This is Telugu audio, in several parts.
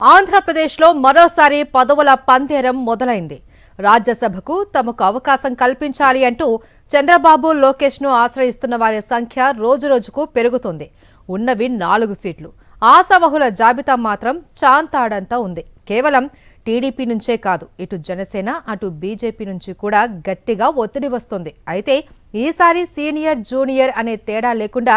ఆంధ్రప్రదేశ్లో మరోసారి పదవుల పందేరం మొదలైంది. రాజ్యసభకు తమకు అవకాశం కల్పించాలి అంటూ చంద్రబాబు లోకేష్ను ఆశ్రయిస్తున్న వారి సంఖ్య రోజురోజుకు పెరుగుతోంది. ఉన్నవి 4 సీట్లు. ఆశావహుల జాబితా మాత్రం చాంతాడంతా ఉంది. కేవలం టీడీపీ నుంచే కాదు, ఇటు జనసేన అటు బీజేపీ నుంచి కూడా గట్టిగా ఒత్తిడి వస్తుంది. అయితే ఈసారి సీనియర్ జూనియర్ అనే తేడా లేకుండా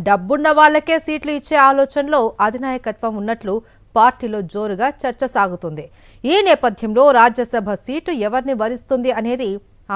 డబ్బున్న వాళ్లకే సీట్లు ఇచ్చే ఆలోచనలో అధినాయకత్వం ఉన్నట్లు పార్టీలో జోరుగా చర్చ సాగుతుంది. ఈ నేపథ్యంలో రాజ్యసభ సీటు ఎవరిని వరిస్తుంది అనేది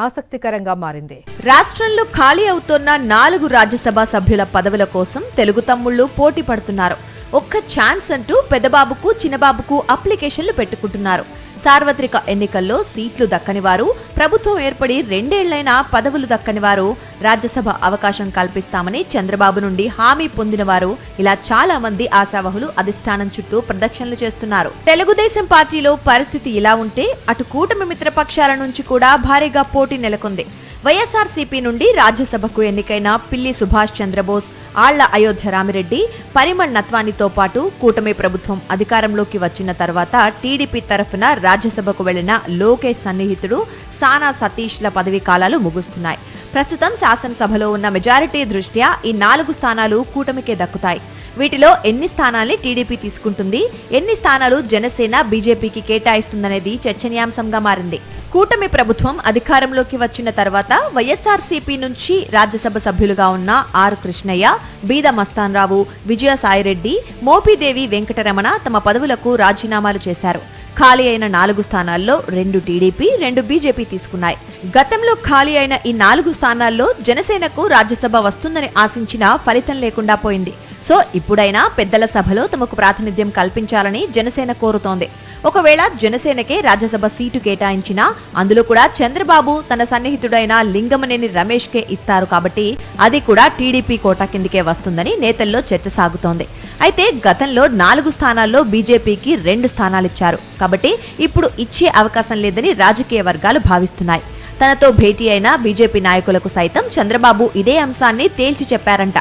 ఆసక్తికరంగా మారింది. రాష్ట్రంలో ఖాళీ అవుతున్న 4 రాజ్యసభ సభ్యుల పదవుల కోసం తెలుగు తమ్ముళ్లు పోటీ పడుతున్నారు. ఒక్క ఛాన్స్ అంటూ పెద్దబాబుకు చిన్నబాబుకు అప్లికేషన్లు పెట్టుకుంటున్నారు. సార్వత్రిక ఎన్నికల్లో సీట్లు దక్కని వారు, ప్రభుత్వం ఏర్పడి 2 ఏళ్లైనా పదవులు దక్కని వారు, రాజ్యసభ అవకాశం కల్పిస్తామని చంద్రబాబు నుండి హామీ పొందిన వారు, ఇలా చాలా మంది ఆశావహులు అధిష్టానం చుట్టూ ప్రదక్షిణలు చేస్తున్నారు. తెలుగుదేశం పార్టీలో పరిస్థితి ఇలా ఉంటే అటు కూటమి మిత్రపక్షాల నుంచి కూడా భారీగా పోటీ నెలకొంది. వైఎస్ఆర్సీపీ నుండి రాజ్యసభకు ఎన్నికైన పిల్లి సుభాష్ చంద్రబోస్, ఆళ్ల అయోధ్య రామిరెడ్డి, పరిమళ్ నత్వానితో పాటు కూటమి ప్రభుత్వం అధికారంలోకి వచ్చిన తర్వాత టీడీపీ తరఫున రాజ్యసభకు వెళ్లిన లోకేష్ సన్నిహితుడు సానా సతీష్ల పదవీ కాలాలు ముగుస్తున్నాయి. ప్రస్తుతం శాసనసభలో ఉన్న మెజారిటీ దృష్ట్యా ఈ 4 స్థానాలు కూటమికే దక్కుతాయి. వీటిలో ఎన్ని స్థానాల్ని టీడీపీ తీసుకుంటుంది, ఎన్ని స్థానాలు జనసేన బీజేపీకి కేటాయిస్తుందనేది చర్చనీయాంశంగా మారింది. కూటమి ప్రభుత్వం అధికారంలోకి వచ్చిన తర్వాత వైఎస్ఆర్సీపీ నుంచి రాజ్యసభ సభ్యులుగా ఉన్న ఆర్ కృష్ణయ్య, బీద మస్తాన్రావు, విజయసాయిరెడ్డి, మోపిదేవి వెంకటరమణ తమ పదవులకు రాజీనామాలు చేశారు. ఖాళీ అయిన 4 స్థానాల్లో 2 టీడీపీ, 2 బీజేపీ తీసుకున్నాయి. గతంలో ఖాళీ అయిన ఈ 4 స్థానాల్లో జనసేనకు రాజ్యసభ వస్తుందని ఆశించినా ఫలితం లేకుండా పోయింది. సో ఇప్పుడైనా పెద్దల సభలో తమకు ప్రాతినిధ్యం కల్పించాలని జనసేన కోరుతోంది. ఒకవేళ జనసేనకే రాజ్యసభ సీటు కేటాయించినా అందులో కూడా చంద్రబాబు తన సన్నిహితుడైన లింగమనేని రమేష్ కే ఇస్తారు కాబట్టి అది కూడా టీడీపీ కోటా కిందికే వస్తుందని నేతల్లో చర్చ సాగుతోంది. అయితే గతంలో 4 స్థానాల్లో బీజేపీకి 2 స్థానాలిచ్చారు కాబట్టి ఇప్పుడు ఇచ్చే అవకాశం లేదని రాజకీయ వర్గాలు భావిస్తున్నాయి. తనతో భేటీ అయిన బీజేపీ నాయకులకు సైతం చంద్రబాబు ఇదే అంశాన్ని తేల్చి చెప్పారంట.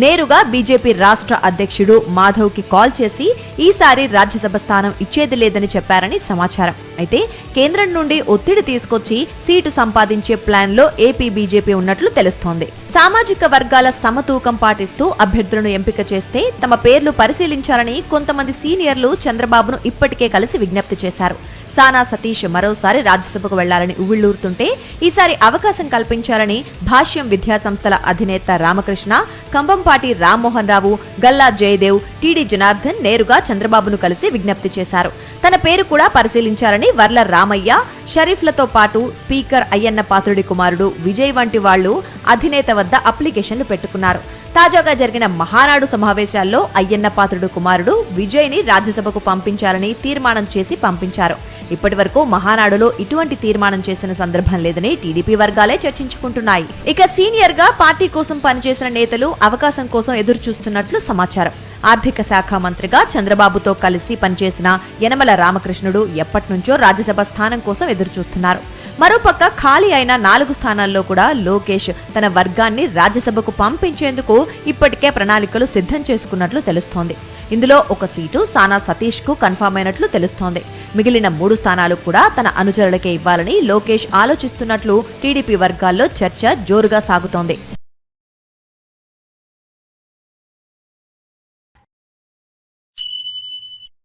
నేరుగా బీజేపీ రాష్ట్ర అధ్యక్షుడు మాధవ్ కి కాల్ చేసి ఈసారి రాజ్యసభ స్థానం ఇచ్చేది లేదని చెప్పారని సమాచారం. అయితే కేంద్రం నుండి ఒత్తిడి తీసుకొచ్చి సీటు సంపాదించే ప్లాన్ లో ఏపీ బీజేపీ ఉన్నట్లు తెలుస్తోంది. సామాజిక వర్గాల సమతూకం పాటిస్తూ అభ్యర్థులను ఎంపిక చేస్తే తమ పేర్లు పరిశీలించాలని కొంతమంది సీనియర్లు చంద్రబాబును ఇప్పటికే కలిసి విజ్ఞప్తి చేశారు. సానా సతీష్ మరోసారి రాజ్యసభకు వెళ్లాలని ఉవ్విళ్లూరుతుంటే ఈసారి అవకాశం కల్పించాలని భాష్యం విద్యాసంస్థల అధినేత రామకృష్ణ, కంబంపాటి రామ్మోహన్ రావు, గల్లా జయదేవ్, టీడీ జనార్దన్ నేరుగా చంద్రబాబును కలిసి విజ్ఞప్తి చేశారు. తన పేరు కూడా పరిశీలించాలని వర్ల రామయ్య, షరీఫ్లతో పాటు స్పీకర్ అయ్యన్న పాత్రుడి కుమారుడు విజయ్ వంటి వాళ్లు అధినేత వద్ద అప్లికేషన్లు పెట్టుకున్నారు. తాజాగా జరిగిన మహానాడు సమావేశాల్లో అయ్యన్న పాత్రుడు కుమారుడు విజయ్ ని రాజ్యసభకు పంపించాలని తీర్మానం చేసి పంపించారు. ఇప్పటి వరకు మహానాడులో ఇటువంటి తీర్మానం చేసిన సందర్భం లేదని టీడీపీ వర్గాలే చర్చించుకుంటున్నాయి. ఇక సీనియర్ గా పార్టీ కోసం పనిచేసిన నేతలు అవకాశం కోసం ఎదురు చూస్తున్నట్లు సమాచారం. ఆర్థిక శాఖ మంత్రిగా చంద్రబాబుతో కలిసి పనిచేసిన యనమల రామకృష్ణుడు ఎప్పటినుంచో రాజ్యసభ స్థానం కోసం ఎదురు చూస్తున్నారు. మరోపక్క ఖాళీ అయిన 4 స్థానాల్లో కూడా లోకేష్ తన వర్గాన్ని రాజ్యసభకు పంపించేందుకు ఇప్పటికే ప్రణాళికలు సిద్ధం చేసుకున్నట్లు తెలుస్తోంది. ఇందులో ఒక సీటు సానా సతీష్ కు కన్ఫర్మ్ అయినట్లు తెలుస్తోంది. మిగిలిన 3 స్థానాలు కూడా తన అనుచరులకే ఇవ్వాలని లోకేష్ ఆలోచిస్తున్నట్లు టీడీపీ వర్గాల్లో చర్చ జోరుగా సాగుతోంది.